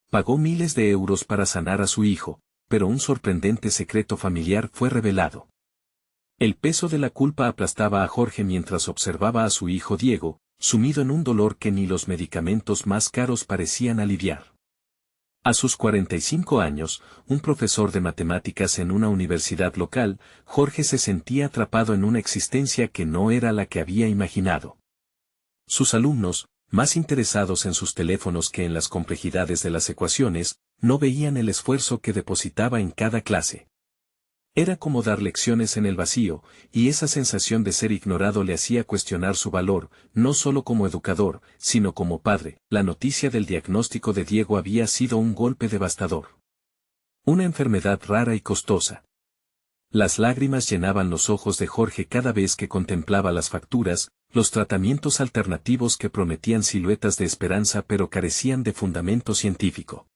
Pagó miles de euros para sanar a su hijo, pero un sorprendente secreto familiar fue revelado. El peso de la culpa aplastaba a Jorge mientras observaba a su hijo Diego, sumido en un dolor que ni los medicamentos más caros parecían aliviar. A sus 45 años, un profesor de matemáticas en una universidad local, Jorge se sentía atrapado en una existencia que no era la que había imaginado. Sus alumnos, más interesados en sus teléfonos que en las complejidades de las ecuaciones, no veían el esfuerzo que depositaba en cada clase. Era como dar lecciones en el vacío, y esa sensación de ser ignorado le hacía cuestionar su valor, no solo como educador, sino como padre. La noticia del diagnóstico de Diego había sido un golpe devastador. Una enfermedad rara y costosa. Las lágrimas llenaban los ojos de Jorge cada vez que contemplaba las facturas, los tratamientos alternativos que prometían siluetas de esperanza pero carecían de fundamento científico.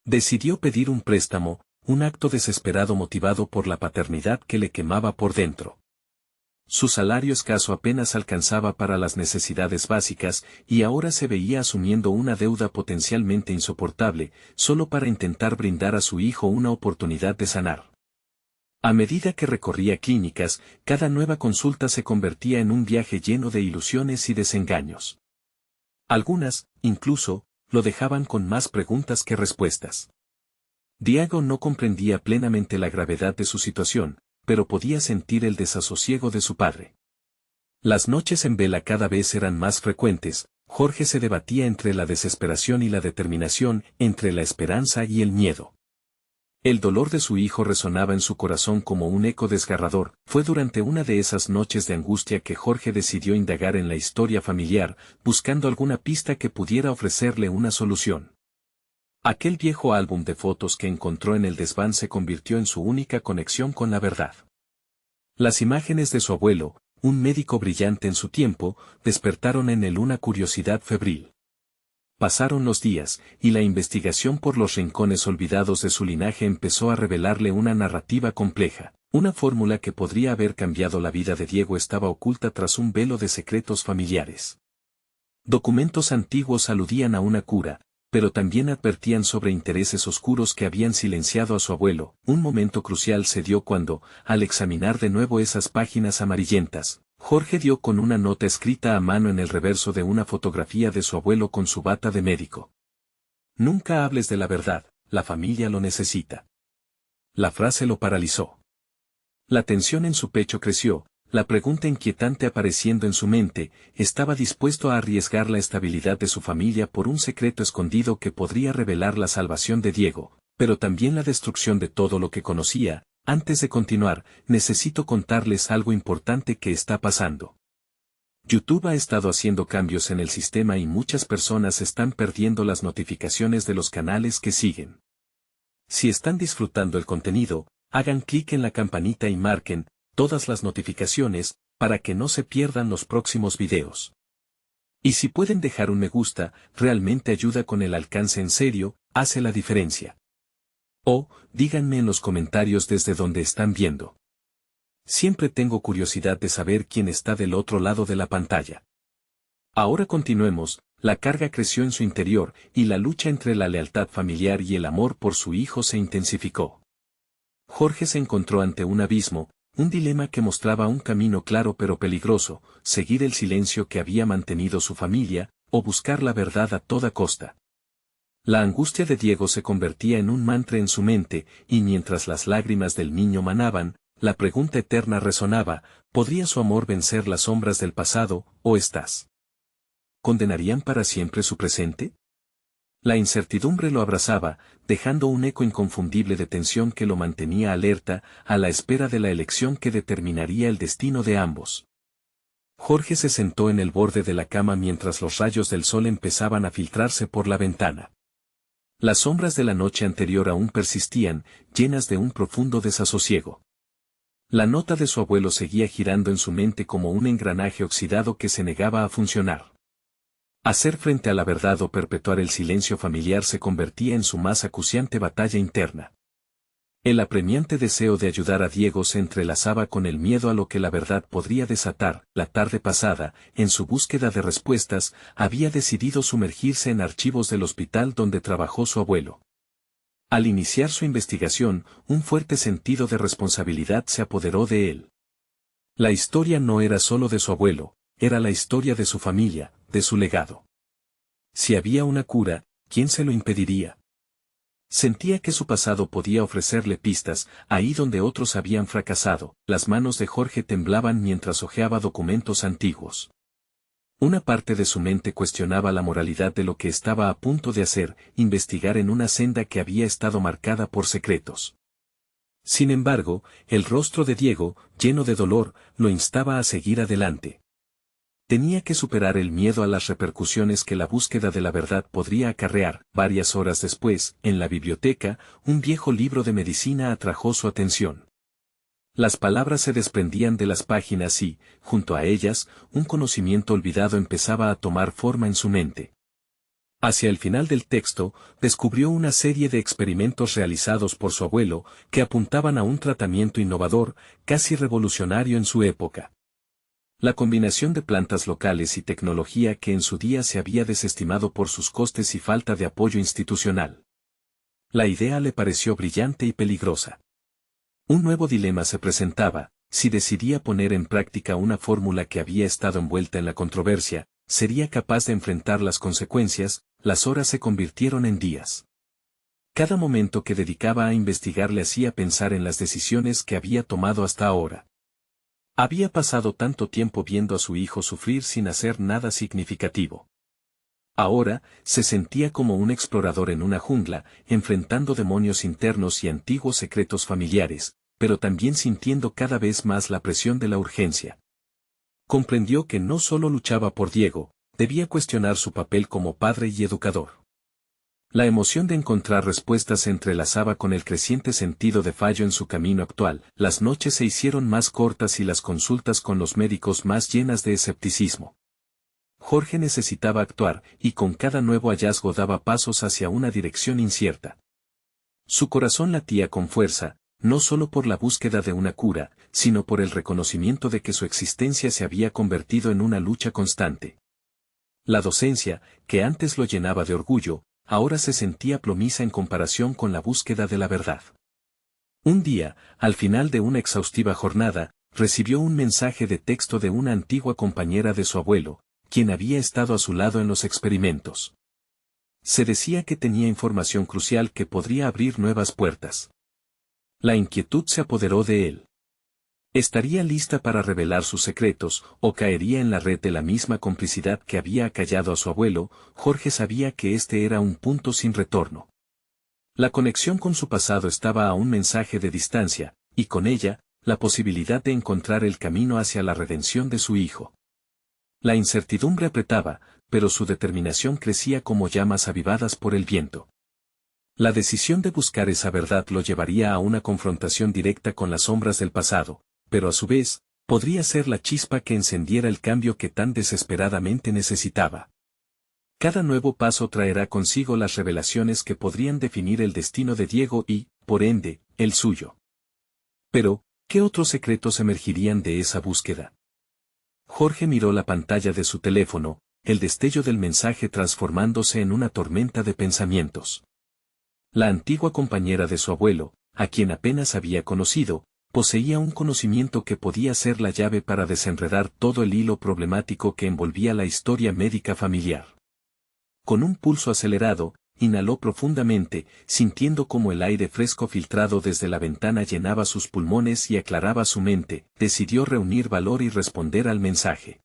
Decidió pedir un préstamo, un acto desesperado motivado por la paternidad que le quemaba por dentro. Su salario escaso apenas alcanzaba para las necesidades básicas y ahora se veía asumiendo una deuda potencialmente insoportable, solo para intentar brindar a su hijo una oportunidad de sanar. A medida que recorría clínicas, cada nueva consulta se convertía en un viaje lleno de ilusiones y desengaños. Algunas, incluso, lo dejaban con más preguntas que respuestas. Diego no comprendía plenamente la gravedad de su situación, pero podía sentir el desasosiego de su padre. Las noches en vela cada vez eran más frecuentes, Jorge se debatía entre la desesperación y la determinación, entre la esperanza y el miedo. El dolor de su hijo resonaba en su corazón como un eco desgarrador. Fue durante una de esas noches de angustia que Jorge decidió indagar en la historia familiar, buscando alguna pista que pudiera ofrecerle una solución. Aquel viejo álbum de fotos que encontró en el desván se convirtió en su única conexión con la verdad. Las imágenes de su abuelo, un médico brillante en su tiempo, despertaron en él una curiosidad febril. Pasaron los días, y la investigación por los rincones olvidados de su linaje empezó a revelarle una narrativa compleja. Una fórmula que podría haber cambiado la vida de Diego estaba oculta tras un velo de secretos familiares. Documentos antiguos aludían a una cura, pero también advertían sobre intereses oscuros que habían silenciado a su abuelo. Un momento crucial se dio cuando, al examinar de nuevo esas páginas amarillentas, Jorge dio con una nota escrita a mano en el reverso de una fotografía de su abuelo con su bata de médico. Nunca hables de la verdad, la familia lo necesita. La frase lo paralizó. La tensión en su pecho creció, la pregunta inquietante apareciendo en su mente, ¿estaba dispuesto a arriesgar la estabilidad de su familia por un secreto escondido que podría revelar la salvación de Diego, pero también la destrucción de todo lo que conocía? Antes de continuar, necesito contarles algo importante que está pasando. YouTube ha estado haciendo cambios en el sistema y muchas personas están perdiendo las notificaciones de los canales que siguen. Si están disfrutando el contenido, hagan clic en la campanita y marquen todas las notificaciones, para que no se pierdan los próximos videos. Y si pueden dejar un me gusta, realmente ayuda con el alcance en serio, hace la diferencia. O, díganme en los comentarios desde donde están viendo. Siempre tengo curiosidad de saber quién está del otro lado de la pantalla. Ahora continuemos, la carga creció en su interior, y la lucha entre la lealtad familiar y el amor por su hijo se intensificó. Jorge se encontró ante un abismo, un dilema que mostraba un camino claro pero peligroso, seguir el silencio que había mantenido su familia, o buscar la verdad a toda costa. La angustia de Diego se convertía en un mantra en su mente, y mientras las lágrimas del niño manaban, la pregunta eterna resonaba, ¿podría su amor vencer las sombras del pasado, o estás? ¿Condenarían para siempre su presente? La incertidumbre lo abrazaba, dejando un eco inconfundible de tensión que lo mantenía alerta, a la espera de la elección que determinaría el destino de ambos. Jorge se sentó en el borde de la cama mientras los rayos del sol empezaban a filtrarse por la ventana. Las sombras de la noche anterior aún persistían, llenas de un profundo desasosiego. La nota de su abuelo seguía girando en su mente como un engranaje oxidado que se negaba a funcionar. Hacer frente a la verdad o perpetuar el silencio familiar se convertía en su más acuciante batalla interna. El apremiante deseo de ayudar a Diego se entrelazaba con el miedo a lo que la verdad podría desatar. La tarde pasada, en su búsqueda de respuestas, había decidido sumergirse en archivos del hospital donde trabajó su abuelo. Al iniciar su investigación, un fuerte sentido de responsabilidad se apoderó de él. La historia no era solo de su abuelo, era la historia de su familia, de su legado. Si había una cura, ¿quién se lo impediría? Sentía que su pasado podía ofrecerle pistas, ahí donde otros habían fracasado. Las manos de Jorge temblaban mientras hojeaba documentos antiguos. Una parte de su mente cuestionaba la moralidad de lo que estaba a punto de hacer, investigar en una senda que había estado marcada por secretos. Sin embargo, el rostro de Diego, lleno de dolor, lo instaba a seguir adelante. Tenía que superar el miedo a las repercusiones que la búsqueda de la verdad podría acarrear. Varias horas después, en la biblioteca, un viejo libro de medicina atrajo su atención. Las palabras se desprendían de las páginas y, junto a ellas, un conocimiento olvidado empezaba a tomar forma en su mente. Hacia el final del texto, descubrió una serie de experimentos realizados por su abuelo, que apuntaban a un tratamiento innovador, casi revolucionario en su época. La combinación de plantas locales y tecnología que en su día se había desestimado por sus costes y falta de apoyo institucional. La idea le pareció brillante y peligrosa. Un nuevo dilema se presentaba: si decidía poner en práctica una fórmula que había estado envuelta en la controversia, ¿sería capaz de enfrentar las consecuencias? Las horas se convirtieron en días. Cada momento que dedicaba a investigar le hacía pensar en las decisiones que había tomado hasta ahora. Había pasado tanto tiempo viendo a su hijo sufrir sin hacer nada significativo. Ahora, se sentía como un explorador en una jungla, enfrentando demonios internos y antiguos secretos familiares, pero también sintiendo cada vez más la presión de la urgencia. Comprendió que no solo luchaba por Diego, debía cuestionar su papel como padre y educador. La emoción de encontrar respuestas se entrelazaba con el creciente sentido de fallo en su camino actual. Las noches se hicieron más cortas y las consultas con los médicos más llenas de escepticismo. Jorge necesitaba actuar, y con cada nuevo hallazgo daba pasos hacia una dirección incierta. Su corazón latía con fuerza, no solo por la búsqueda de una cura, sino por el reconocimiento de que su existencia se había convertido en una lucha constante. La docencia, que antes lo llenaba de orgullo, ahora se sentía plomiza en comparación con la búsqueda de la verdad. Un día, al final de una exhaustiva jornada, recibió un mensaje de texto de una antigua compañera de su abuelo, quien había estado a su lado en los experimentos. Se decía que tenía información crucial que podría abrir nuevas puertas. La inquietud se apoderó de él. ¿Estaría lista para revelar sus secretos, o caería en la red de la misma complicidad que había acallado a su abuelo? Jorge sabía que este era un punto sin retorno. La conexión con su pasado estaba a un mensaje de distancia, y con ella, la posibilidad de encontrar el camino hacia la redención de su hijo. La incertidumbre apretaba, pero su determinación crecía como llamas avivadas por el viento. La decisión de buscar esa verdad lo llevaría a una confrontación directa con las sombras del pasado, pero a su vez, podría ser la chispa que encendiera el cambio que tan desesperadamente necesitaba. Cada nuevo paso traerá consigo las revelaciones que podrían definir el destino de Diego y, por ende, el suyo. Pero, ¿qué otros secretos emergirían de esa búsqueda? Jorge miró la pantalla de su teléfono, el destello del mensaje transformándose en una tormenta de pensamientos. La antigua compañera de su abuelo, a quien apenas había conocido, poseía un conocimiento que podía ser la llave para desenredar todo el hilo problemático que envolvía la historia médica familiar. Con un pulso acelerado, inhaló profundamente, sintiendo cómo el aire fresco filtrado desde la ventana llenaba sus pulmones y aclaraba su mente. Decidió reunir valor y responder al mensaje.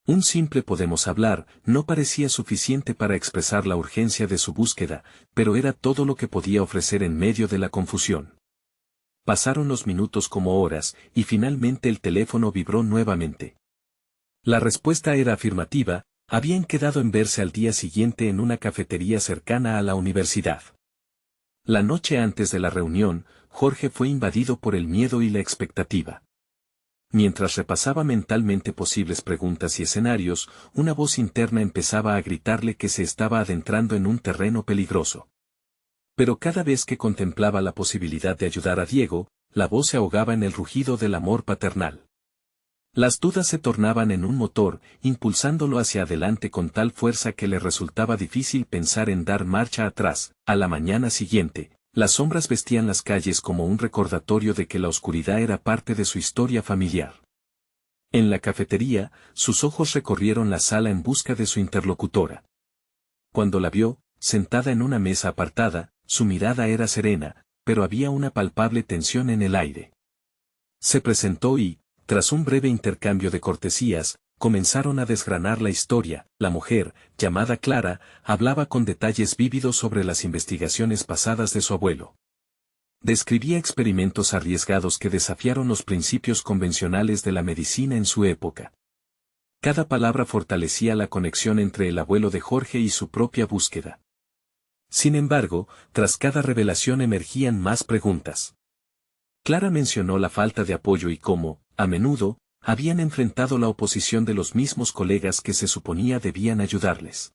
Un simple "podemos hablar" no parecía suficiente para expresar la urgencia de su búsqueda, pero era todo lo que podía ofrecer en medio de la confusión. Pasaron los minutos como horas, y finalmente el teléfono vibró nuevamente. La respuesta era afirmativa: habían quedado en verse al día siguiente en una cafetería cercana a la universidad. La noche antes de la reunión, Jorge fue invadido por el miedo y la expectativa. Mientras repasaba mentalmente posibles preguntas y escenarios, una voz interna empezaba a gritarle que se estaba adentrando en un terreno peligroso. Pero cada vez que contemplaba la posibilidad de ayudar a Diego, la voz se ahogaba en el rugido del amor paternal. Las dudas se tornaban en un motor, impulsándolo hacia adelante con tal fuerza que le resultaba difícil pensar en dar marcha atrás. A la mañana siguiente, las sombras vestían las calles como un recordatorio de que la oscuridad era parte de su historia familiar. En la cafetería, sus ojos recorrieron la sala en busca de su interlocutora. Cuando la vio, sentada en una mesa apartada, su mirada era serena, pero había una palpable tensión en el aire. Se presentó y, tras un breve intercambio de cortesías, comenzaron a desgranar la historia. La mujer, llamada Clara, hablaba con detalles vívidos sobre las investigaciones pasadas de su abuelo. Describía experimentos arriesgados que desafiaron los principios convencionales de la medicina en su época. Cada palabra fortalecía la conexión entre el abuelo de Jorge y su propia búsqueda. Sin embargo, tras cada revelación emergían más preguntas. Clara mencionó la falta de apoyo y cómo, a menudo, habían enfrentado la oposición de los mismos colegas que se suponía debían ayudarles.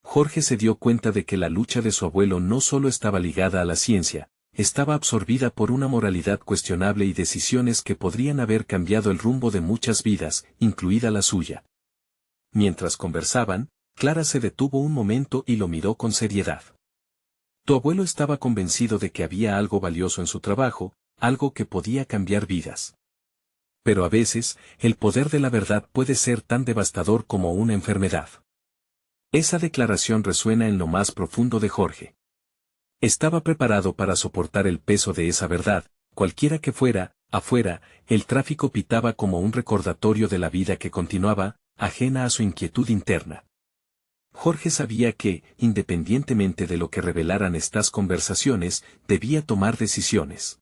Jorge se dio cuenta de que la lucha de su abuelo no solo estaba ligada a la ciencia, estaba absorbida por una moralidad cuestionable y decisiones que podrían haber cambiado el rumbo de muchas vidas, incluida la suya. Mientras conversaban, Clara se detuvo un momento y lo miró con seriedad. Tu abuelo estaba convencido de que había algo valioso en su trabajo, algo que podía cambiar vidas. Pero a veces, el poder de la verdad puede ser tan devastador como una enfermedad. Esa declaración resuena en lo más profundo de Jorge. Estaba preparado para soportar el peso de esa verdad, cualquiera que fuera. Afuera, el tráfico pitaba como un recordatorio de la vida que continuaba, ajena a su inquietud interna. Jorge sabía que, independientemente de lo que revelaran estas conversaciones, debía tomar decisiones.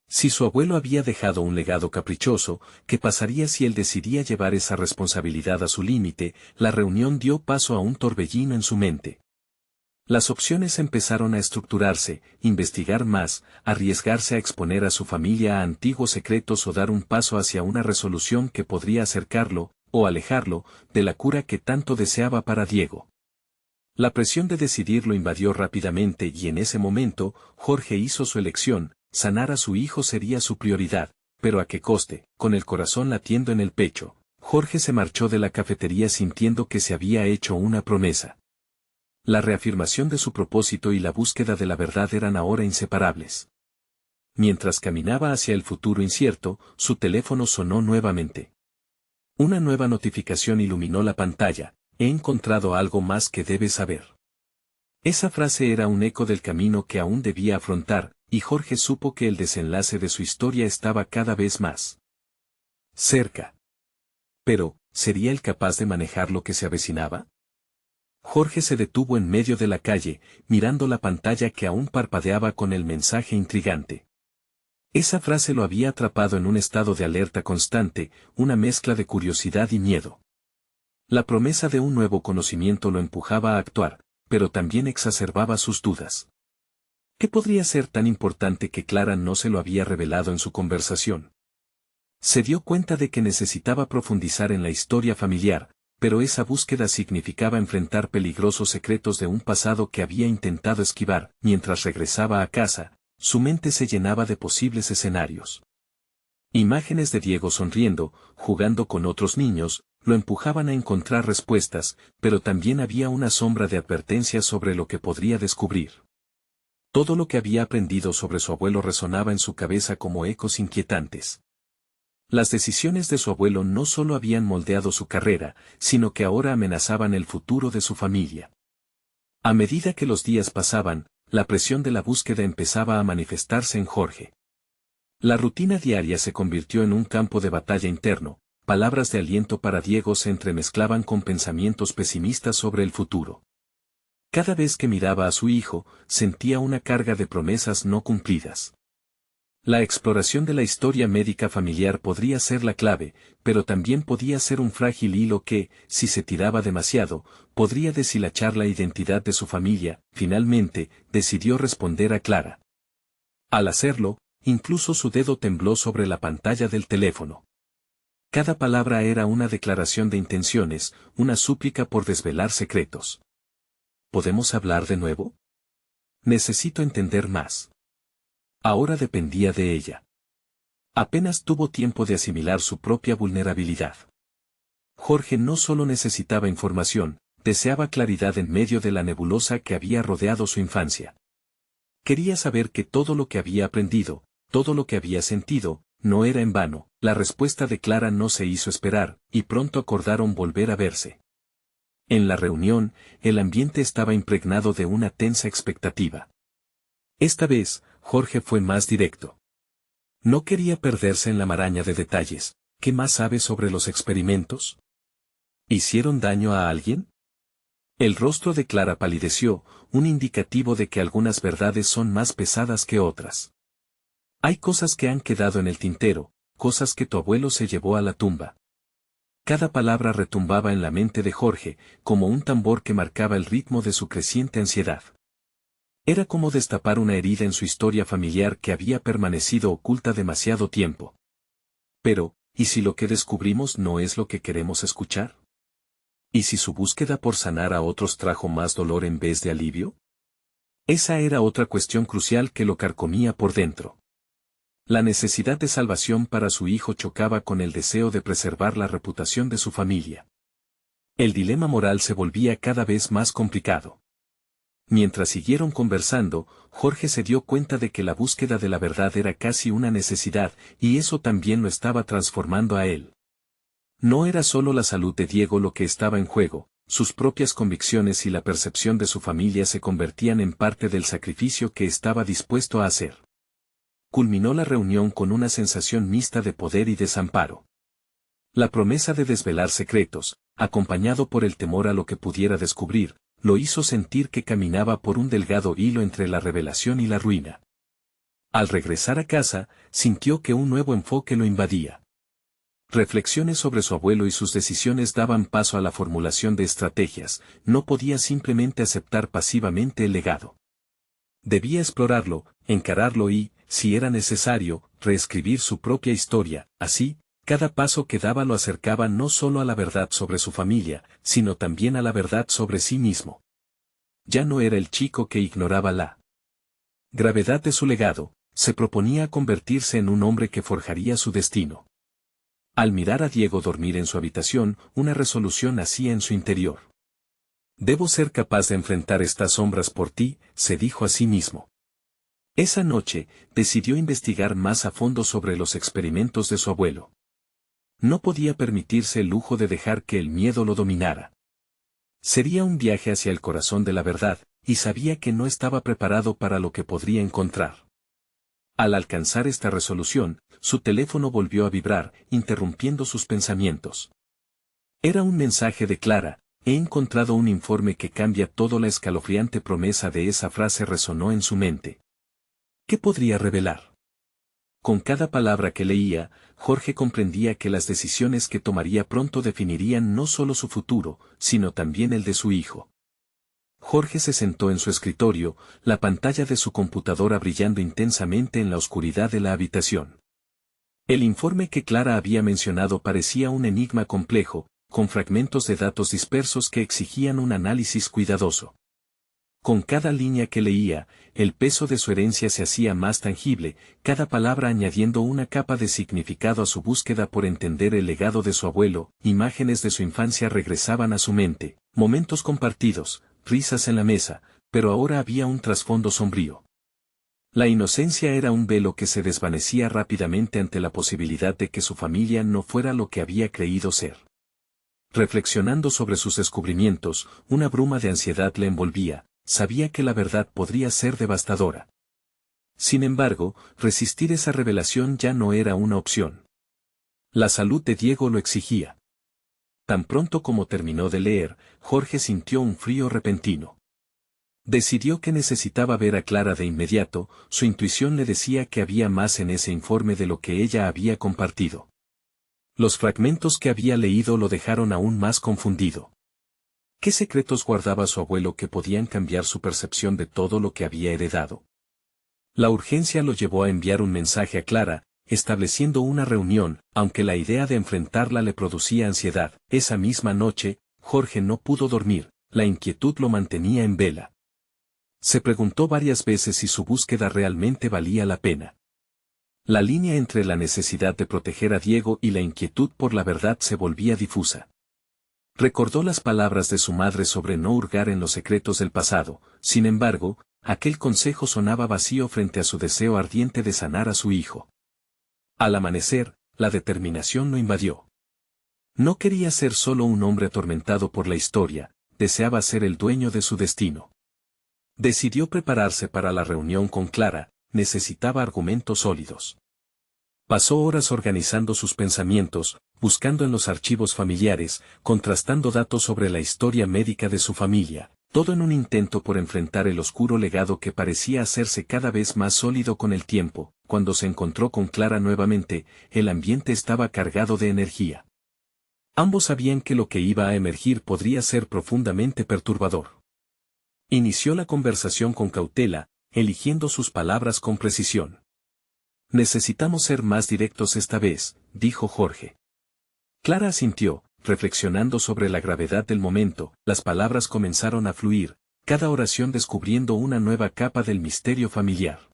Si su abuelo había dejado un legado caprichoso, ¿qué pasaría si él decidía llevar esa responsabilidad a su límite? La reunión dio paso a un torbellino en su mente. Las opciones empezaron a estructurarse: investigar más, arriesgarse a exponer a su familia a antiguos secretos o dar un paso hacia una resolución que podría acercarlo, o alejarlo, de la cura que tanto deseaba para Diego. La presión de decidir lo invadió rápidamente y en ese momento, Jorge hizo su elección: sanar a su hijo sería su prioridad, pero ¿a qué coste? Con el corazón latiendo en el pecho, Jorge se marchó de la cafetería sintiendo que se había hecho una promesa. La reafirmación de su propósito y la búsqueda de la verdad eran ahora inseparables. Mientras caminaba hacia el futuro incierto, su teléfono sonó nuevamente. Una nueva notificación iluminó la pantalla: he encontrado algo más que debes saber. Esa frase era un eco del camino que aún debía afrontar, y Jorge supo que el desenlace de su historia estaba cada vez más cerca. Pero, ¿sería él capaz de manejar lo que se avecinaba? Jorge se detuvo en medio de la calle, mirando la pantalla que aún parpadeaba con el mensaje intrigante. Esa frase lo había atrapado en un estado de alerta constante, una mezcla de curiosidad y miedo. La promesa de un nuevo conocimiento lo empujaba a actuar, pero también exacerbaba sus dudas. ¿Qué podría ser tan importante que Clara no se lo había revelado en su conversación? Se dio cuenta de que necesitaba profundizar en la historia familiar, pero esa búsqueda significaba enfrentar peligrosos secretos de un pasado que había intentado esquivar. Mientras regresaba a casa, su mente se llenaba de posibles escenarios. Imágenes de Diego sonriendo, jugando con otros niños, lo empujaban a encontrar respuestas, pero también había una sombra de advertencia sobre lo que podría descubrir. Todo lo que había aprendido sobre su abuelo resonaba en su cabeza como ecos inquietantes. Las decisiones de su abuelo no solo habían moldeado su carrera, sino que ahora amenazaban el futuro de su familia. A medida que los días pasaban, la presión de la búsqueda empezaba a manifestarse en Jorge. La rutina diaria se convirtió en un campo de batalla interno. Palabras de aliento para Diego se entremezclaban con pensamientos pesimistas sobre el futuro. Cada vez que miraba a su hijo, sentía una carga de promesas no cumplidas. La exploración de la historia médica familiar podría ser la clave, pero también podía ser un frágil hilo que, si se tiraba demasiado, podría deshilachar la identidad de su familia. Finalmente, decidió responder a Clara. Al hacerlo, incluso su dedo tembló sobre la pantalla del teléfono. Cada palabra era una declaración de intenciones, una súplica por desvelar secretos. ¿Podemos hablar de nuevo? Necesito entender más. Ahora dependía de ella. Apenas tuvo tiempo de asimilar su propia vulnerabilidad. Jorge no solo necesitaba información, deseaba claridad en medio de la nebulosa que había rodeado su infancia. Quería saber que todo lo que había aprendido, todo lo que había sentido, no era en vano. La respuesta de Clara no se hizo esperar, y pronto acordaron volver a verse. En la reunión, el ambiente estaba impregnado de una tensa expectativa. Esta vez, Jorge fue más directo. No quería perderse en la maraña de detalles. ¿Qué más sabes sobre los experimentos? ¿Hicieron daño a alguien? El rostro de Clara palideció, un indicativo de que algunas verdades son más pesadas que otras. Hay cosas que han quedado en el tintero, cosas que tu abuelo se llevó a la tumba. Cada palabra retumbaba en la mente de Jorge, como un tambor que marcaba el ritmo de su creciente ansiedad. Era como destapar una herida en su historia familiar que había permanecido oculta demasiado tiempo. Pero, ¿y si lo que descubrimos no es lo que queremos escuchar? ¿Y si su búsqueda por sanar a otros trajo más dolor en vez de alivio? Esa era otra cuestión crucial que lo carcomía por dentro. La necesidad de salvación para su hijo chocaba con el deseo de preservar la reputación de su familia. El dilema moral se volvía cada vez más complicado. Mientras siguieron conversando, Jorge se dio cuenta de que la búsqueda de la verdad era casi una necesidad, y eso también lo estaba transformando a él. No era solo la salud de Diego lo que estaba en juego, sus propias convicciones y la percepción de su familia se convertían en parte del sacrificio que estaba dispuesto a hacer. Culminó la reunión con una sensación mixta de poder y desamparo. La promesa de desvelar secretos, acompañado por el temor a lo que pudiera descubrir, lo hizo sentir que caminaba por un delgado hilo entre la revelación y la ruina. Al regresar a casa, sintió que un nuevo enfoque lo invadía. Reflexiones sobre su abuelo y sus decisiones daban paso a la formulación de estrategias, no podía simplemente aceptar pasivamente el legado. Debía explorarlo, encararlo y, si era necesario, reescribir su propia historia. Así, cada paso que daba lo acercaba no solo a la verdad sobre su familia, sino también a la verdad sobre sí mismo. Ya no era el chico que ignoraba la gravedad de su legado, se proponía convertirse en un hombre que forjaría su destino. Al mirar a Diego dormir en su habitación, una resolución nacía en su interior. Debo ser capaz de enfrentar estas sombras por ti, se dijo a sí mismo. Esa noche, decidió investigar más a fondo sobre los experimentos de su abuelo. No podía permitirse el lujo de dejar que el miedo lo dominara. Sería un viaje hacia el corazón de la verdad, y sabía que no estaba preparado para lo que podría encontrar. Al alcanzar esta resolución, su teléfono volvió a vibrar, interrumpiendo sus pensamientos. Era un mensaje de Clara. He encontrado un informe que cambia todo. La escalofriante promesa de esa frase resonó en su mente. ¿Qué podría revelar? Con cada palabra que leía, Jorge comprendía que las decisiones que tomaría pronto definirían no solo su futuro, sino también el de su hijo. Jorge se sentó en su escritorio, la pantalla de su computadora brillando intensamente en la oscuridad de la habitación. El informe que Clara había mencionado parecía un enigma complejo, con fragmentos de datos dispersos que exigían un análisis cuidadoso. Con cada línea que leía, el peso de su herencia se hacía más tangible, cada palabra añadiendo una capa de significado a su búsqueda por entender el legado de su abuelo. Imágenes de su infancia regresaban a su mente, momentos compartidos, risas en la mesa, pero ahora había un trasfondo sombrío. La inocencia era un velo que se desvanecía rápidamente ante la posibilidad de que su familia no fuera lo que había creído ser. Reflexionando sobre sus descubrimientos, una bruma de ansiedad le envolvía, sabía que la verdad podría ser devastadora. Sin embargo, resistir esa revelación ya no era una opción. La salud de Diego lo exigía. Tan pronto como terminó de leer, Jorge sintió un frío repentino. Decidió que necesitaba ver a Clara de inmediato, su intuición le decía que había más en ese informe de lo que ella había compartido. Los fragmentos que había leído lo dejaron aún más confundido. ¿Qué secretos guardaba su abuelo que podían cambiar su percepción de todo lo que había heredado? La urgencia lo llevó a enviar un mensaje a Clara, estableciendo una reunión, aunque la idea de enfrentarla le producía ansiedad. Esa misma noche, Jorge no pudo dormir, la inquietud lo mantenía en vela. Se preguntó varias veces si su búsqueda realmente valía la pena. La línea entre la necesidad de proteger a Diego y la inquietud por la verdad se volvía difusa. Recordó las palabras de su madre sobre no hurgar en los secretos del pasado, sin embargo, aquel consejo sonaba vacío frente a su deseo ardiente de sanar a su hijo. Al amanecer, la determinación lo invadió. No quería ser solo un hombre atormentado por la historia, deseaba ser el dueño de su destino. Decidió prepararse para la reunión con Clara, necesitaba argumentos sólidos. Pasó horas organizando sus pensamientos, buscando en los archivos familiares, contrastando datos sobre la historia médica de su familia, todo en un intento por enfrentar el oscuro legado que parecía hacerse cada vez más sólido con el tiempo. Cuando se encontró con Clara nuevamente, el ambiente estaba cargado de energía. Ambos sabían que lo que iba a emergir podría ser profundamente perturbador. Inició la conversación con cautela, eligiendo sus palabras con precisión. Necesitamos ser más directos esta vez, dijo Jorge. Clara asintió, reflexionando sobre la gravedad del momento, las palabras comenzaron a fluir, cada oración descubriendo una nueva capa del misterio familiar.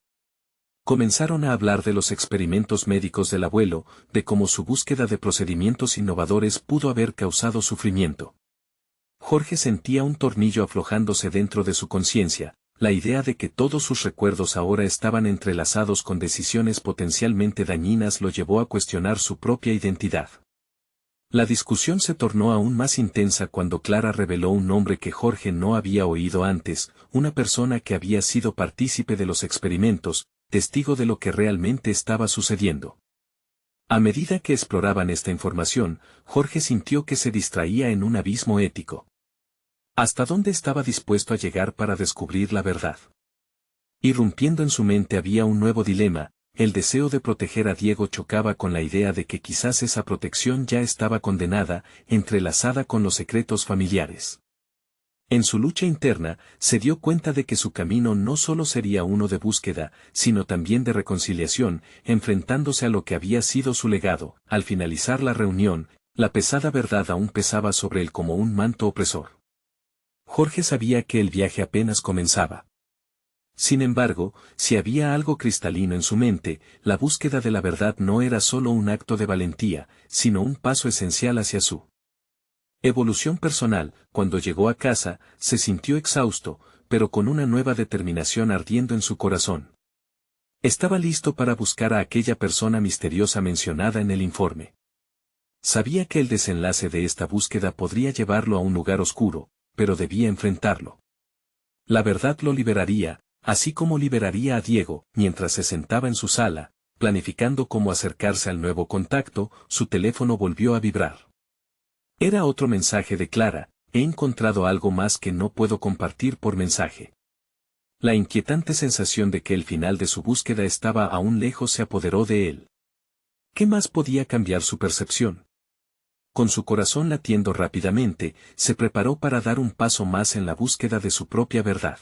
Comenzaron a hablar de los experimentos médicos del abuelo, de cómo su búsqueda de procedimientos innovadores pudo haber causado sufrimiento. Jorge sentía un tornillo aflojándose dentro de su conciencia, la idea de que todos sus recuerdos ahora estaban entrelazados con decisiones potencialmente dañinas lo llevó a cuestionar su propia identidad. La discusión se tornó aún más intensa cuando Clara reveló un nombre que Jorge no había oído antes, una persona que había sido partícipe de los experimentos, testigo de lo que realmente estaba sucediendo. A medida que exploraban esta información, Jorge sintió que se distraía en un abismo ético. ¿Hasta dónde estaba dispuesto a llegar para descubrir la verdad? Irrumpiendo en su mente había un nuevo dilema, el deseo de proteger a Diego chocaba con la idea de que quizás esa protección ya estaba condenada, entrelazada con los secretos familiares. En su lucha interna, se dio cuenta de que su camino no solo sería uno de búsqueda, sino también de reconciliación, enfrentándose a lo que había sido su legado. Al finalizar la reunión, la pesada verdad aún pesaba sobre él como un manto opresor. Jorge sabía que el viaje apenas comenzaba. Sin embargo, si había algo cristalino en su mente, la búsqueda de la verdad no era solo un acto de valentía, sino un paso esencial hacia su evolución personal. Cuando llegó a casa, se sintió exhausto, pero con una nueva determinación ardiendo en su corazón. Estaba listo para buscar a aquella persona misteriosa mencionada en el informe. Sabía que el desenlace de esta búsqueda podría llevarlo a un lugar oscuro, pero debía enfrentarlo. La verdad lo liberaría, así como liberaría a Diego. Mientras se sentaba en su sala, planificando cómo acercarse al nuevo contacto, su teléfono volvió a vibrar. Era otro mensaje de Clara: he encontrado algo más que no puedo compartir por mensaje. La inquietante sensación de que el final de su búsqueda estaba aún lejos se apoderó de él. ¿Qué más podía cambiar su percepción? Con su corazón latiendo rápidamente, se preparó para dar un paso más en la búsqueda de su propia verdad.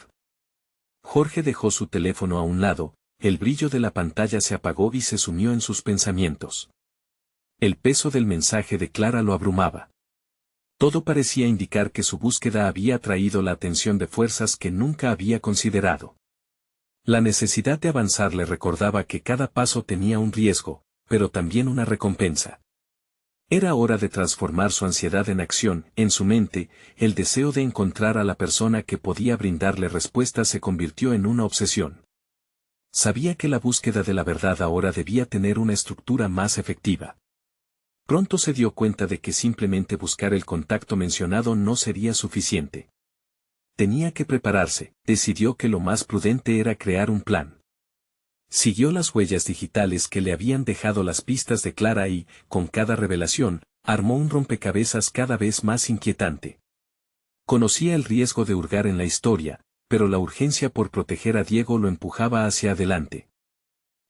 Jorge dejó su teléfono a un lado, el brillo de la pantalla se apagó y se sumió en sus pensamientos. El peso del mensaje de Clara lo abrumaba. Todo parecía indicar que su búsqueda había atraído la atención de fuerzas que nunca había considerado. La necesidad de avanzar le recordaba que cada paso tenía un riesgo, pero también una recompensa. Era hora de transformar su ansiedad en acción. En su mente, el deseo de encontrar a la persona que podía brindarle respuestas se convirtió en una obsesión. Sabía que la búsqueda de la verdad ahora debía tener una estructura más efectiva. Pronto se dio cuenta de que simplemente buscar el contacto mencionado no sería suficiente. Tenía que prepararse. Decidió que lo más prudente era crear un plan. Siguió las huellas digitales que le habían dejado las pistas de Clara y, con cada revelación, armó un rompecabezas cada vez más inquietante. Conocía el riesgo de hurgar en la historia, pero la urgencia por proteger a Diego lo empujaba hacia adelante.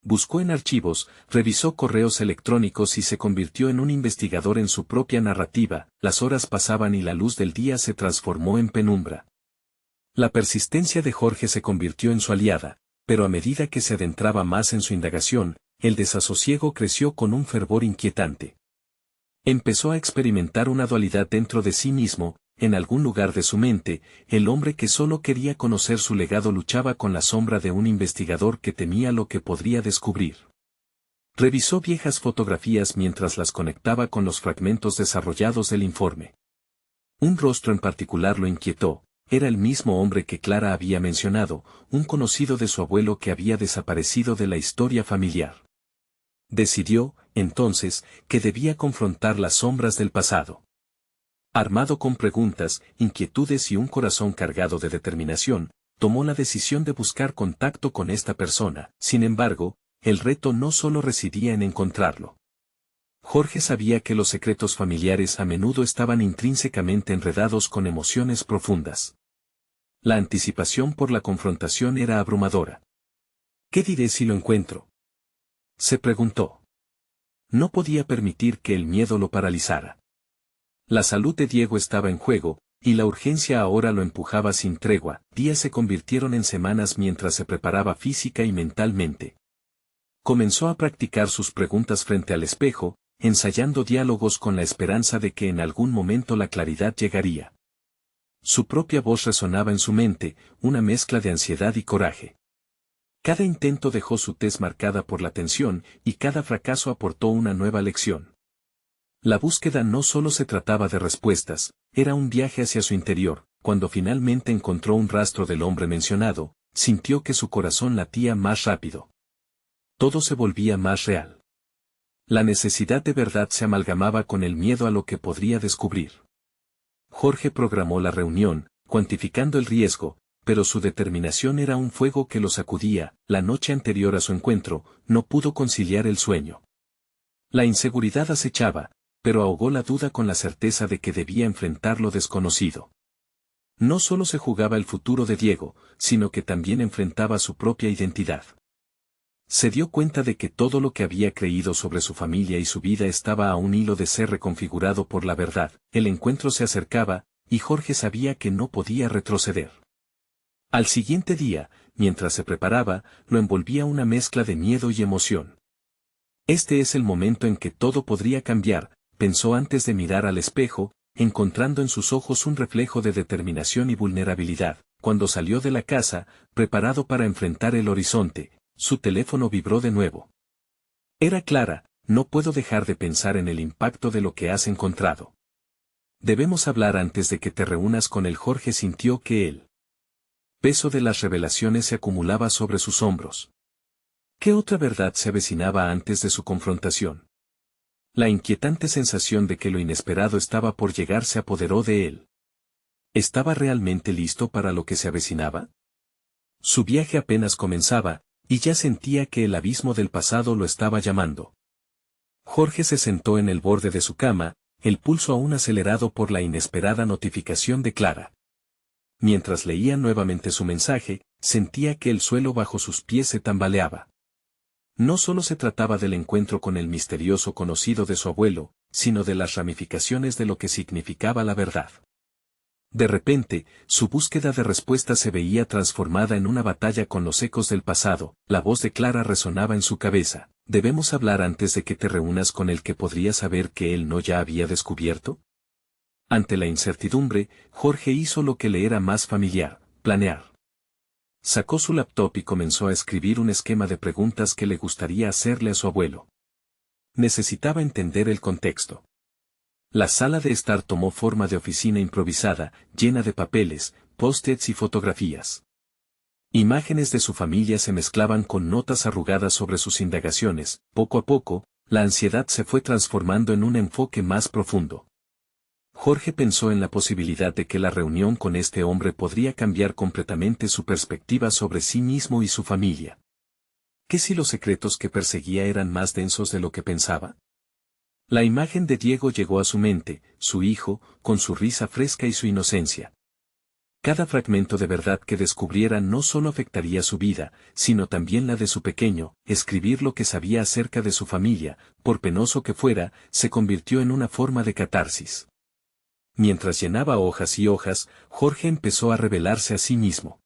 Buscó en archivos, revisó correos electrónicos y se convirtió en un investigador en su propia narrativa. Las horas pasaban y la luz del día se transformó en penumbra. La persistencia de Jorge se convirtió en su aliada, pero a medida que se adentraba más en su indagación, el desasosiego creció con un fervor inquietante. Empezó a experimentar una dualidad dentro de sí mismo, en algún lugar de su mente, el hombre que solo quería conocer su legado luchaba con la sombra de un investigador que temía lo que podría descubrir. Revisó viejas fotografías mientras las conectaba con los fragmentos desarrollados del informe. Un rostro en particular lo inquietó, era el mismo hombre que Clara había mencionado, un conocido de su abuelo que había desaparecido de la historia familiar. Decidió, entonces, que debía confrontar las sombras del pasado. Armado con preguntas, inquietudes y un corazón cargado de determinación, tomó la decisión de buscar contacto con esta persona. Sin embargo, el reto no solo residía en encontrarlo. Jorge sabía que los secretos familiares a menudo estaban intrínsecamente enredados con emociones profundas. La anticipación por la confrontación era abrumadora. ¿Qué diré si lo encuentro?, se preguntó. No podía permitir que el miedo lo paralizara. La salud de Diego estaba en juego, y la urgencia ahora lo empujaba sin tregua. Días se convirtieron en semanas mientras se preparaba física y mentalmente. Comenzó a practicar sus preguntas frente al espejo, ensayando diálogos con la esperanza de que en algún momento la claridad llegaría. Su propia voz resonaba en su mente, una mezcla de ansiedad y coraje. Cada intento dejó su tez marcada por la tensión, y cada fracaso aportó una nueva lección. La búsqueda no solo se trataba de respuestas, era un viaje hacia su interior. Cuando finalmente encontró un rastro del hombre mencionado, sintió que su corazón latía más rápido. Todo se volvía más real. La necesidad de verdad se amalgamaba con el miedo a lo que podría descubrir. Jorge programó la reunión, cuantificando el riesgo, pero su determinación era un fuego que lo sacudía. La noche anterior a su encuentro, no pudo conciliar el sueño. La inseguridad acechaba, pero ahogó la duda con la certeza de que debía enfrentar lo desconocido. No solo se jugaba el futuro de Diego, sino que también enfrentaba su propia identidad. Se dio cuenta de que todo lo que había creído sobre su familia y su vida estaba a un hilo de ser reconfigurado por la verdad. El encuentro se acercaba, y Jorge sabía que no podía retroceder. Al siguiente día, mientras se preparaba, lo envolvía una mezcla de miedo y emoción. Este es el momento en que todo podría cambiar, pensó antes de mirar al espejo, encontrando en sus ojos un reflejo de determinación y vulnerabilidad. Cuando salió de la casa, preparado para enfrentar el horizonte, su teléfono vibró de nuevo. Era Clara. No puedo dejar de pensar en el impacto de lo que has encontrado. Debemos hablar antes de que te reúnas con él. Jorge sintió que el peso de las revelaciones se acumulaba sobre sus hombros. ¿Qué otra verdad se avecinaba antes de su confrontación? La inquietante sensación de que lo inesperado estaba por llegar se apoderó de él. ¿Estaba realmente listo para lo que se avecinaba? Su viaje apenas comenzaba, y ya sentía que el abismo del pasado lo estaba llamando. Jorge se sentó en el borde de su cama, el pulso aún acelerado por la inesperada notificación de Clara. Mientras leía nuevamente su mensaje, sentía que el suelo bajo sus pies se tambaleaba. No solo se trataba del encuentro con el misterioso conocido de su abuelo, sino de las ramificaciones de lo que significaba la verdad. De repente, su búsqueda de respuesta se veía transformada en una batalla con los ecos del pasado. La voz de Clara resonaba en su cabeza. ¿Debemos hablar antes de que te reúnas con el que podría saber que él no ya había descubierto? Ante la incertidumbre, Jorge hizo lo que le era más familiar: planear. Sacó su laptop y comenzó a escribir un esquema de preguntas que le gustaría hacerle a su abuelo. Necesitaba entender el contexto. La sala de estar tomó forma de oficina improvisada, llena de papeles, post-its y fotografías. Imágenes de su familia se mezclaban con notas arrugadas sobre sus indagaciones. Poco a poco, la ansiedad se fue transformando en un enfoque más profundo. Jorge pensó en la posibilidad de que la reunión con este hombre podría cambiar completamente su perspectiva sobre sí mismo y su familia. ¿Qué si los secretos que perseguía eran más densos de lo que pensaba? La imagen de Diego llegó a su mente, su hijo, con su risa fresca y su inocencia. Cada fragmento de verdad que descubriera no solo afectaría su vida, sino también la de su pequeño. Escribir lo que sabía acerca de su familia, por penoso que fuera, se convirtió en una forma de catarsis. Mientras llenaba hojas y hojas, Jorge empezó a revelarse a sí mismo.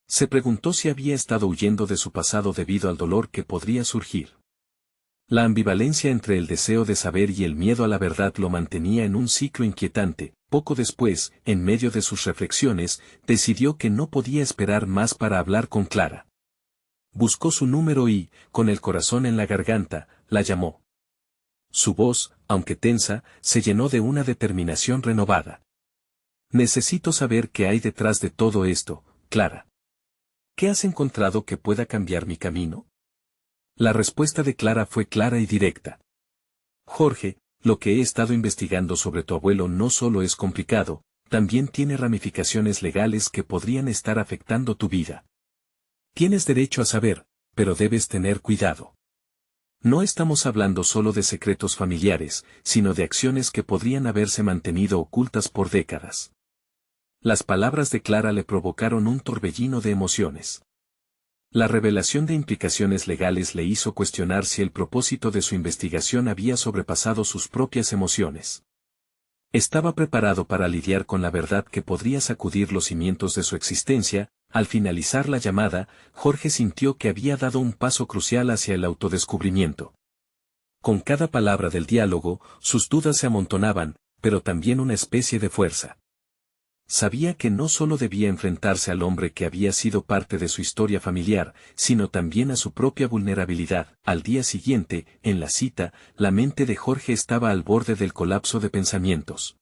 Se preguntó si había estado huyendo de su pasado debido al dolor que podría surgir. La ambivalencia entre el deseo de saber y el miedo a la verdad lo mantenía en un ciclo inquietante. Poco después, en medio de sus reflexiones, decidió que no podía esperar más para hablar con Clara. Buscó su número y, con el corazón en la garganta, la llamó. Su voz, aunque tensa, se llenó de una determinación renovada. Necesito saber qué hay detrás de todo esto, Clara. ¿Qué has encontrado que pueda cambiar mi camino? La respuesta de Clara fue clara y directa. Jorge, lo que he estado investigando sobre tu abuelo no solo es complicado, también tiene ramificaciones legales que podrían estar afectando tu vida. Tienes derecho a saber, pero debes tener cuidado. No estamos hablando solo de secretos familiares, sino de acciones que podrían haberse mantenido ocultas por décadas. Las palabras de Clara le provocaron un torbellino de emociones. La revelación de implicaciones legales le hizo cuestionar si el propósito de su investigación había sobrepasado sus propias emociones. Estaba preparado para lidiar con la verdad que podría sacudir los cimientos de su existencia. Al finalizar la llamada, Jorge sintió que había dado un paso crucial hacia el autodescubrimiento. Con cada palabra del diálogo, sus dudas se amontonaban, pero también una especie de fuerza. Sabía que no solo debía enfrentarse al hombre que había sido parte de su historia familiar, sino también a su propia vulnerabilidad. Al día siguiente, en la cita, la mente de Jorge estaba al borde del colapso de pensamientos.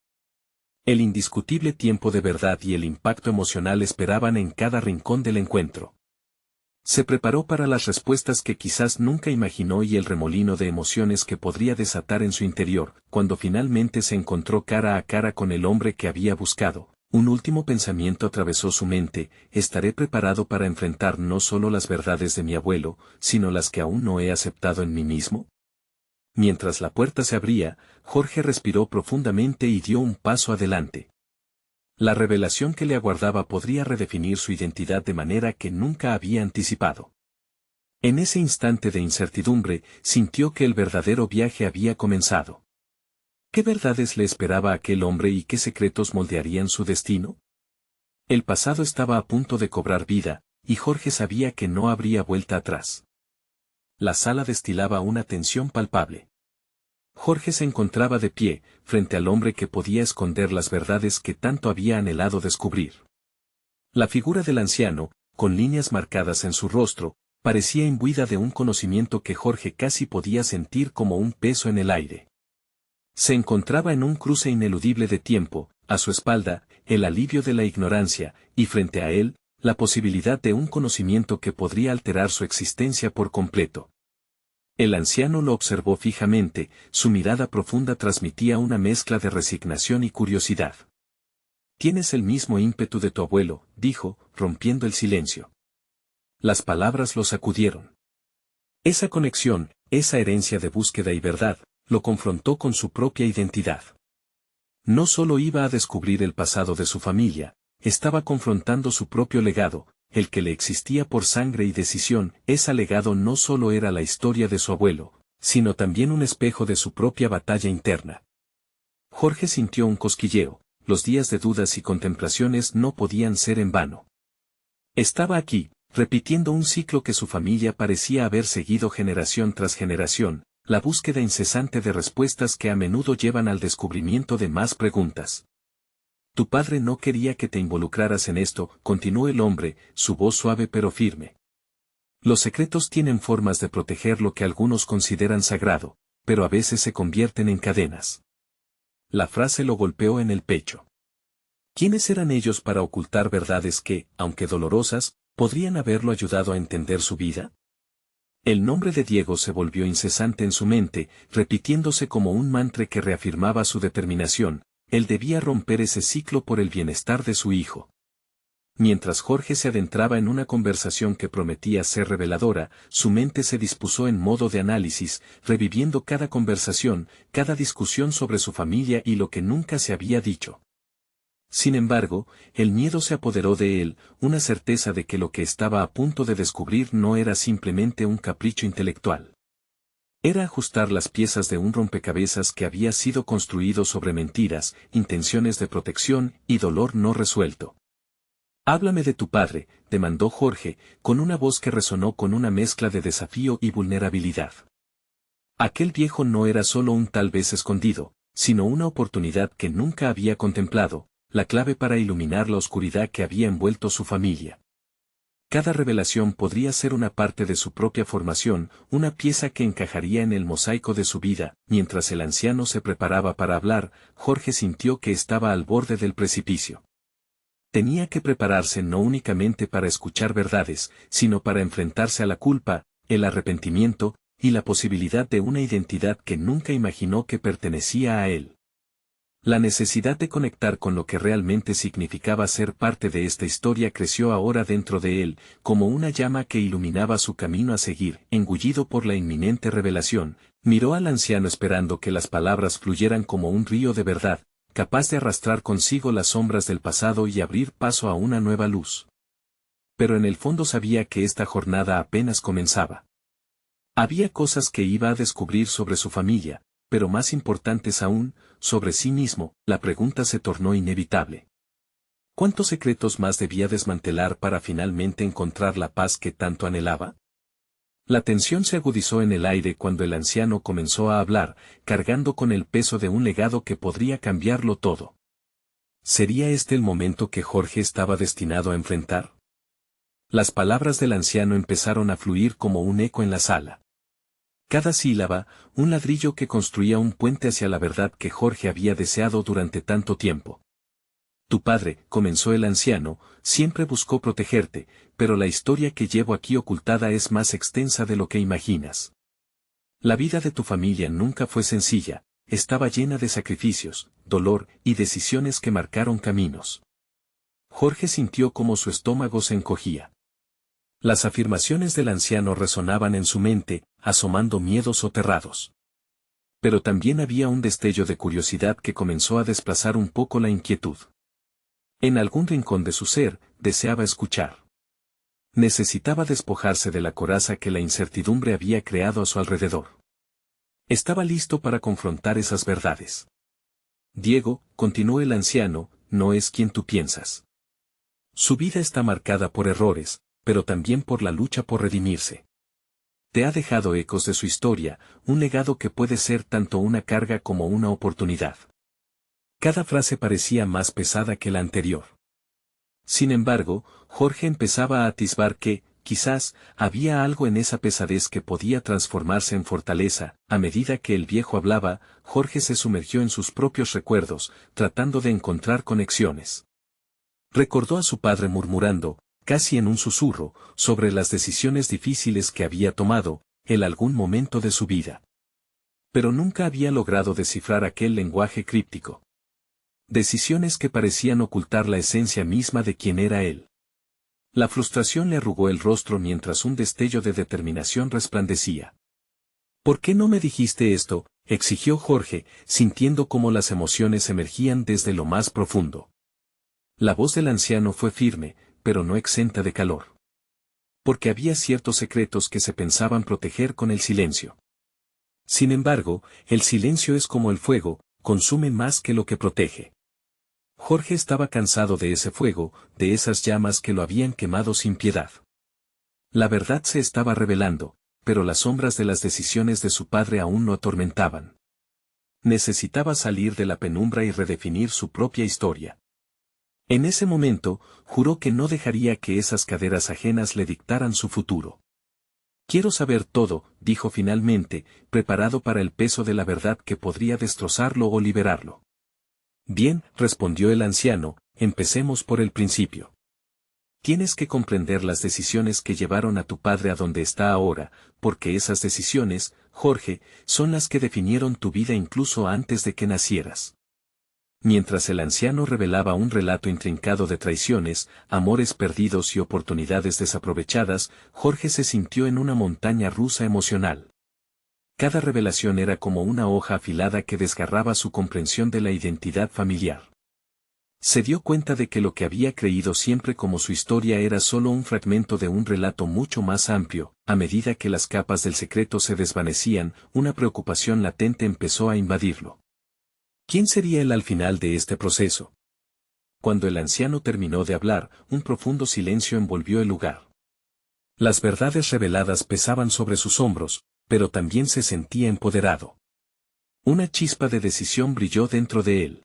El indiscutible tiempo de verdad y el impacto emocional esperaban en cada rincón del encuentro. Se preparó para las respuestas que quizás nunca imaginó y el remolino de emociones que podría desatar en su interior. Cuando finalmente se encontró cara a cara con el hombre que había buscado, un último pensamiento atravesó su mente: estaré preparado para enfrentar no solo las verdades de mi abuelo, sino las que aún no he aceptado en mí mismo. Mientras la puerta se abría, Jorge respiró profundamente y dio un paso adelante. La revelación que le aguardaba podría redefinir su identidad de manera que nunca había anticipado. En ese instante de incertidumbre, sintió que el verdadero viaje había comenzado. ¿Qué verdades le esperaba a aquel hombre y qué secretos moldearían su destino? El pasado estaba a punto de cobrar vida, y Jorge sabía que no habría vuelta atrás. La sala destilaba una tensión palpable. Jorge se encontraba de pie, frente al hombre que podía esconder las verdades que tanto había anhelado descubrir. La figura del anciano, con líneas marcadas en su rostro, parecía imbuida de un conocimiento que Jorge casi podía sentir como un peso en el aire. Se encontraba en un cruce ineludible de tiempo, a su espalda, el alivio de la ignorancia, y frente a él, la posibilidad de un conocimiento que podría alterar su existencia por completo. El anciano lo observó fijamente, su mirada profunda transmitía una mezcla de resignación y curiosidad. «Tienes el mismo ímpetu de tu abuelo», dijo, rompiendo el silencio. Las palabras lo sacudieron. Esa conexión, esa herencia de búsqueda y verdad, lo confrontó con su propia identidad. No solo iba a descubrir el pasado de su familia, estaba confrontando su propio legado, el que le existía por sangre y decisión. Ese legado no solo era la historia de su abuelo, sino también un espejo de su propia batalla interna. Jorge sintió un cosquilleo, los días de dudas y contemplaciones no podían ser en vano. Estaba aquí, repitiendo un ciclo que su familia parecía haber seguido generación tras generación, la búsqueda incesante de respuestas que a menudo llevan al descubrimiento de más preguntas. Tu padre no quería que te involucraras en esto, continuó el hombre, su voz suave pero firme. Los secretos tienen formas de proteger lo que algunos consideran sagrado, pero a veces se convierten en cadenas. La frase lo golpeó en el pecho. ¿Quiénes eran ellos para ocultar verdades que, aunque dolorosas, podrían haberlo ayudado a entender su vida? El nombre de Diego se volvió incesante en su mente, repitiéndose como un mantra que reafirmaba su determinación. Él debía romper ese ciclo por el bienestar de su hijo. Mientras Jorge se adentraba en una conversación que prometía ser reveladora, su mente se dispuso en modo de análisis, reviviendo cada conversación, cada discusión sobre su familia y lo que nunca se había dicho. Sin embargo, el miedo se apoderó de él, una certeza de que lo que estaba a punto de descubrir no era simplemente un capricho intelectual. Era ajustar las piezas de un rompecabezas que había sido construido sobre mentiras, intenciones de protección y dolor no resuelto. «Háblame de tu padre», demandó Jorge, con una voz que resonó con una mezcla de desafío y vulnerabilidad. Aquel viejo no era solo un tal vez escondido, sino una oportunidad que nunca había contemplado, la clave para iluminar la oscuridad que había envuelto su familia. Cada revelación podría ser una parte de su propia formación, una pieza que encajaría en el mosaico de su vida. Mientras el anciano se preparaba para hablar, Jorge sintió que estaba al borde del precipicio. Tenía que prepararse no únicamente para escuchar verdades, sino para enfrentarse a la culpa, el arrepentimiento, y la posibilidad de una identidad que nunca imaginó que pertenecía a él. La necesidad de conectar con lo que realmente significaba ser parte de esta historia creció ahora dentro de él, como una llama que iluminaba su camino a seguir. Engullido por la inminente revelación, miró al anciano esperando que las palabras fluyeran como un río de verdad, capaz de arrastrar consigo las sombras del pasado y abrir paso a una nueva luz. Pero en el fondo sabía que esta jornada apenas comenzaba. Había cosas que iba a descubrir sobre su familia, pero más importantes aún, sobre sí mismo. La pregunta se tornó inevitable. ¿Cuántos secretos más debía desmantelar para finalmente encontrar la paz que tanto anhelaba? La tensión se agudizó en el aire cuando el anciano comenzó a hablar, cargando con el peso de un legado que podría cambiarlo todo. ¿Sería este el momento que Jorge estaba destinado a enfrentar? Las palabras del anciano empezaron a fluir como un eco en la sala. Cada sílaba, un ladrillo que construía un puente hacia la verdad que Jorge había deseado durante tanto tiempo. Tu padre, comenzó el anciano, siempre buscó protegerte, pero la historia que llevo aquí ocultada es más extensa de lo que imaginas. La vida de tu familia nunca fue sencilla, estaba llena de sacrificios, dolor y decisiones que marcaron caminos. Jorge sintió como su estómago se encogía. Las afirmaciones del anciano resonaban en su mente, asomando miedos soterrados. Pero también había un destello de curiosidad que comenzó a desplazar un poco la inquietud. En algún rincón de su ser, deseaba escuchar. Necesitaba despojarse de la coraza que la incertidumbre había creado a su alrededor. Estaba listo para confrontar esas verdades. Diego, continuó el anciano, no es quien tú piensas. Su vida está marcada por errores, pero también por la lucha por redimirse. Te ha dejado ecos de su historia, un legado que puede ser tanto una carga como una oportunidad. Cada frase parecía más pesada que la anterior. Sin embargo, Jorge empezaba a atisbar que, quizás, había algo en esa pesadez que podía transformarse en fortaleza. A medida que el viejo hablaba, Jorge se sumergió en sus propios recuerdos, tratando de encontrar conexiones. Recordó a su padre murmurando, casi en un susurro, sobre las decisiones difíciles que había tomado, en algún momento de su vida. Pero nunca había logrado descifrar aquel lenguaje críptico. Decisiones que parecían ocultar la esencia misma de quien era él. La frustración le arrugó el rostro mientras un destello de determinación resplandecía. ¿Por qué no me dijiste esto?, exigió Jorge, sintiendo cómo las emociones emergían desde lo más profundo. La voz del anciano fue firme, pero no exenta de calor. Porque había ciertos secretos que se pensaban proteger con el silencio. Sin embargo, el silencio es como el fuego, consume más que lo que protege. Jorge estaba cansado de ese fuego, de esas llamas que lo habían quemado sin piedad. La verdad se estaba revelando, pero las sombras de las decisiones de su padre aún lo atormentaban. Necesitaba salir de la penumbra y redefinir su propia historia. En ese momento, juró que no dejaría que esas caderas ajenas le dictaran su futuro. Quiero saber todo, dijo finalmente, preparado para el peso de la verdad que podría destrozarlo o liberarlo. Bien, respondió el anciano, empecemos por el principio. Tienes que comprender las decisiones que llevaron a tu padre a donde está ahora, porque esas decisiones, Jorge, son las que definieron tu vida incluso antes de que nacieras. Mientras el anciano revelaba un relato intrincado de traiciones, amores perdidos y oportunidades desaprovechadas, Jorge se sintió en una montaña rusa emocional. Cada revelación era como una hoja afilada que desgarraba su comprensión de la identidad familiar. Se dio cuenta de que lo que había creído siempre como su historia era solo un fragmento de un relato mucho más amplio. A medida que las capas del secreto se desvanecían, una preocupación latente empezó a invadirlo. ¿Quién sería él al final de este proceso? Cuando el anciano terminó de hablar, un profundo silencio envolvió el lugar. Las verdades reveladas pesaban sobre sus hombros, pero también se sentía empoderado. Una chispa de decisión brilló dentro de él.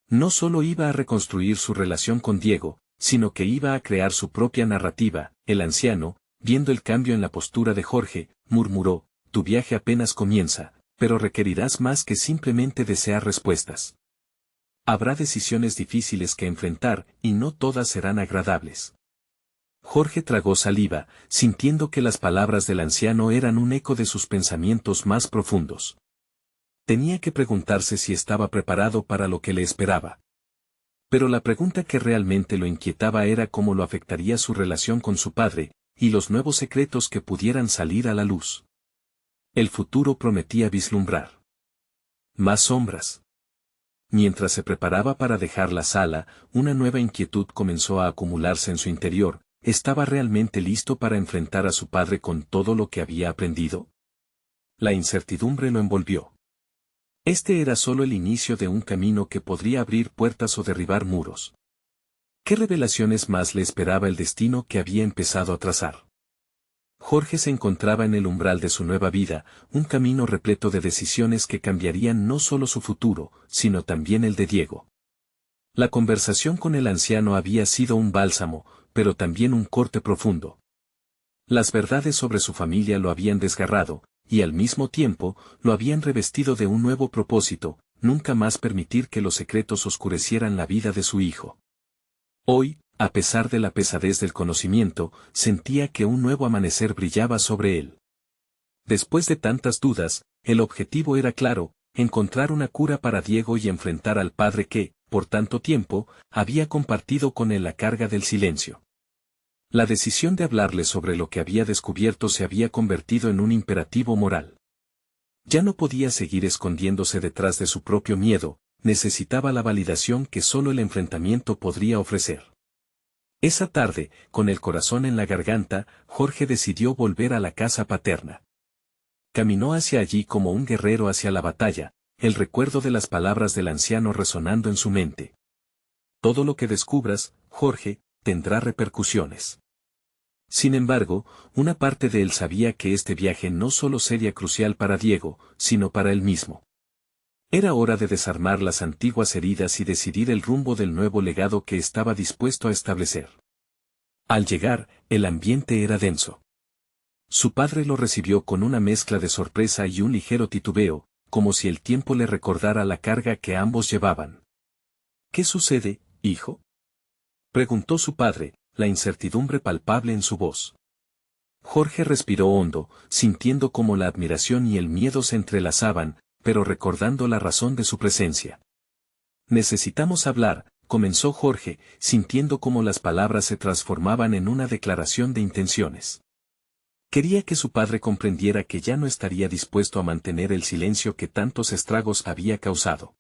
No solo iba a reconstruir su relación con Diego, sino que iba a crear su propia narrativa. El anciano, viendo el cambio en la postura de Jorge, murmuró: tu viaje apenas comienza, pero requerirás más que simplemente desear respuestas. Habrá decisiones difíciles que enfrentar, y no todas serán agradables. Jorge tragó saliva, sintiendo que las palabras del anciano eran un eco de sus pensamientos más profundos. Tenía que preguntarse si estaba preparado para lo que le esperaba. Pero la pregunta que realmente lo inquietaba era cómo lo afectaría su relación con su padre, y los nuevos secretos que pudieran salir a la luz. El futuro prometía vislumbrar más sombras. Mientras se preparaba para dejar la sala, una nueva inquietud comenzó a acumularse en su interior. ¿Estaba realmente listo para enfrentar a su padre con todo lo que había aprendido? La incertidumbre lo envolvió. Este era solo el inicio de un camino que podría abrir puertas o derribar muros. ¿Qué revelaciones más le esperaba el destino que había empezado a trazar? Jorge se encontraba en el umbral de su nueva vida, un camino repleto de decisiones que cambiarían no solo su futuro, sino también el de Diego. La conversación con el anciano había sido un bálsamo, pero también un corte profundo. Las verdades sobre su familia lo habían desgarrado, y al mismo tiempo, lo habían revestido de un nuevo propósito: nunca más permitir que los secretos oscurecieran la vida de su hijo. Hoy, a pesar de la pesadez del conocimiento, sentía que un nuevo amanecer brillaba sobre él. Después de tantas dudas, el objetivo era claro: encontrar una cura para Diego y enfrentar al padre que, por tanto tiempo, había compartido con él la carga del silencio. La decisión de hablarle sobre lo que había descubierto se había convertido en un imperativo moral. Ya no podía seguir escondiéndose detrás de su propio miedo, necesitaba la validación que solo el enfrentamiento podría ofrecer. Esa tarde, con el corazón en la garganta, Jorge decidió volver a la casa paterna. Caminó hacia allí como un guerrero hacia la batalla, el recuerdo de las palabras del anciano resonando en su mente. Todo lo que descubras, Jorge, tendrá repercusiones. Sin embargo, una parte de él sabía que este viaje no solo sería crucial para Diego, sino para él mismo. Era hora de desarmar las antiguas heridas y decidir el rumbo del nuevo legado que estaba dispuesto a establecer. Al llegar, el ambiente era denso. Su padre lo recibió con una mezcla de sorpresa y un ligero titubeo, como si el tiempo le recordara la carga que ambos llevaban. ¿Qué sucede, hijo?, preguntó su padre, la incertidumbre palpable en su voz. Jorge respiró hondo, sintiendo cómo la admiración y el miedo se entrelazaban, pero recordando la razón de su presencia. Necesitamos hablar, comenzó Jorge, sintiendo cómo las palabras se transformaban en una declaración de intenciones. Quería que su padre comprendiera que ya no estaría dispuesto a mantener el silencio que tantos estragos había causado.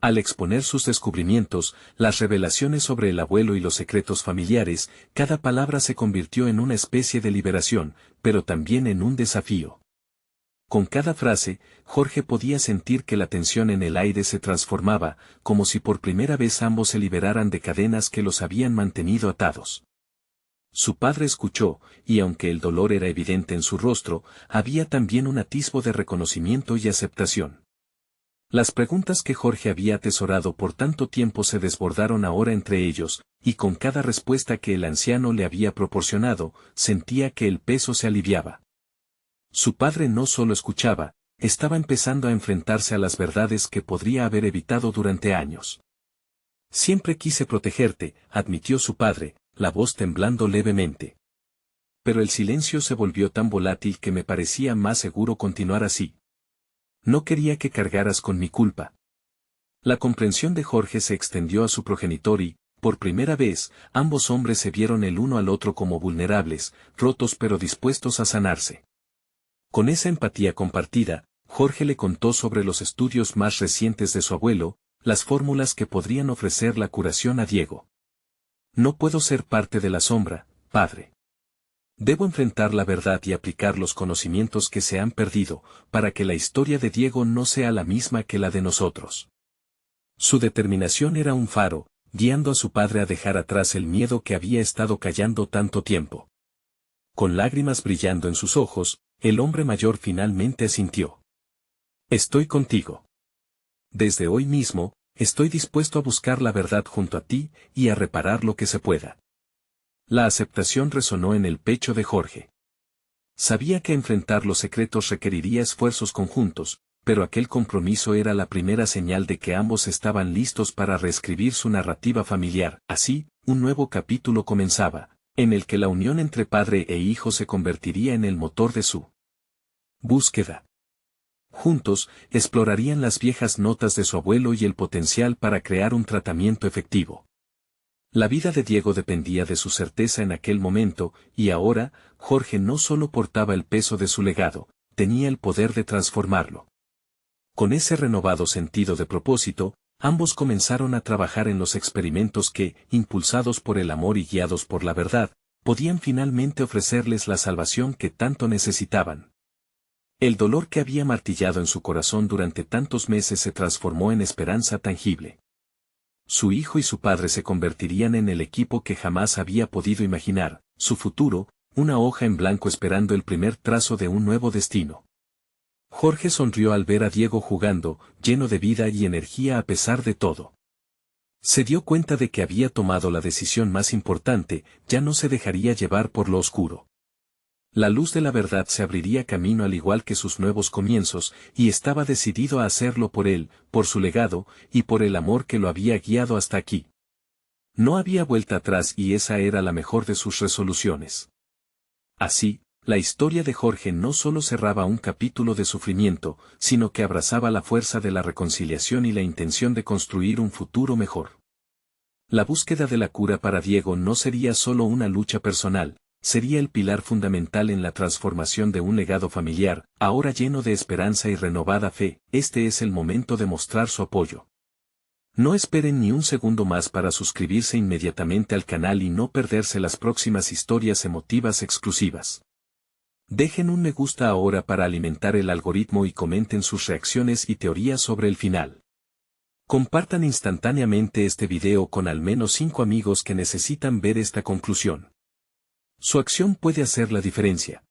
Al exponer sus descubrimientos, las revelaciones sobre el abuelo y los secretos familiares, cada palabra se convirtió en una especie de liberación, pero también en un desafío. Con cada frase, Jorge podía sentir que la tensión en el aire se transformaba, como si por primera vez ambos se liberaran de cadenas que los habían mantenido atados. Su padre escuchó, y aunque el dolor era evidente en su rostro, había también un atisbo de reconocimiento y aceptación. Las preguntas que Jorge había atesorado por tanto tiempo se desbordaron ahora entre ellos, y con cada respuesta que el anciano le había proporcionado, sentía que el peso se aliviaba. Su padre no solo escuchaba, estaba empezando a enfrentarse a las verdades que podría haber evitado durante años. Siempre quise protegerte, admitió su padre, la voz temblando levemente. Pero el silencio se volvió tan volátil que me parecía más seguro continuar así. No quería que cargaras con mi culpa. La comprensión de Jorge se extendió a su progenitor y, por primera vez, ambos hombres se vieron el uno al otro como vulnerables, rotos pero dispuestos a sanarse. Con esa empatía compartida, Jorge le contó sobre los estudios más recientes de su abuelo, las fórmulas que podrían ofrecer la curación a Diego. No puedo ser parte de la sombra, padre. Debo enfrentar la verdad y aplicar los conocimientos que se han perdido, para que la historia de Diego no sea la misma que la de nosotros. Su determinación era un faro, guiando a su padre a dejar atrás el miedo que había estado callando tanto tiempo. Con lágrimas brillando en sus ojos, el hombre mayor finalmente asintió. Estoy contigo. Desde hoy mismo, estoy dispuesto a buscar la verdad junto a ti y a reparar lo que se pueda. La aceptación resonó en el pecho de Jorge. Sabía que enfrentar los secretos requeriría esfuerzos conjuntos, pero aquel compromiso era la primera señal de que ambos estaban listos para reescribir su narrativa familiar. Así, un nuevo capítulo comenzaba, en el que la unión entre padre e hijo se convertiría en el motor de su búsqueda. Juntos, explorarían las viejas notas de su abuelo y el potencial para crear un tratamiento efectivo. La vida de Diego dependía de su certeza en aquel momento, y ahora, Jorge no solo portaba el peso de su legado, tenía el poder de transformarlo. Con ese renovado sentido de propósito, ambos comenzaron a trabajar en los experimentos que, impulsados por el amor y guiados por la verdad, podían finalmente ofrecerles la salvación que tanto necesitaban. El dolor que había martillado en su corazón durante tantos meses se transformó en esperanza tangible. Su hijo y su padre se convertirían en el equipo que jamás había podido imaginar, su futuro, una hoja en blanco esperando el primer trazo de un nuevo destino. Jorge sonrió al ver a Diego jugando, lleno de vida y energía a pesar de todo. Se dio cuenta de que había tomado la decisión más importante, ya no se dejaría llevar por lo oscuro. La luz de la verdad se abriría camino al igual que sus nuevos comienzos, y estaba decidido a hacerlo por él, por su legado, y por el amor que lo había guiado hasta aquí. No había vuelta atrás y esa era la mejor de sus resoluciones. Así, la historia de Jorge no solo cerraba un capítulo de sufrimiento, sino que abrazaba la fuerza de la reconciliación y la intención de construir un futuro mejor. La búsqueda de la cura para Diego no sería solo una lucha personal, sería el pilar fundamental en la transformación de un legado familiar, ahora lleno de esperanza y renovada fe. Este es el momento de mostrar su apoyo. No esperen ni un segundo más para suscribirse inmediatamente al canal y no perderse las próximas historias emotivas exclusivas. Dejen un me gusta ahora para alimentar el algoritmo y comenten sus reacciones y teorías sobre el final. Compartan instantáneamente este video con al menos 5 amigos que necesitan ver esta conclusión. Su acción puede hacer la diferencia.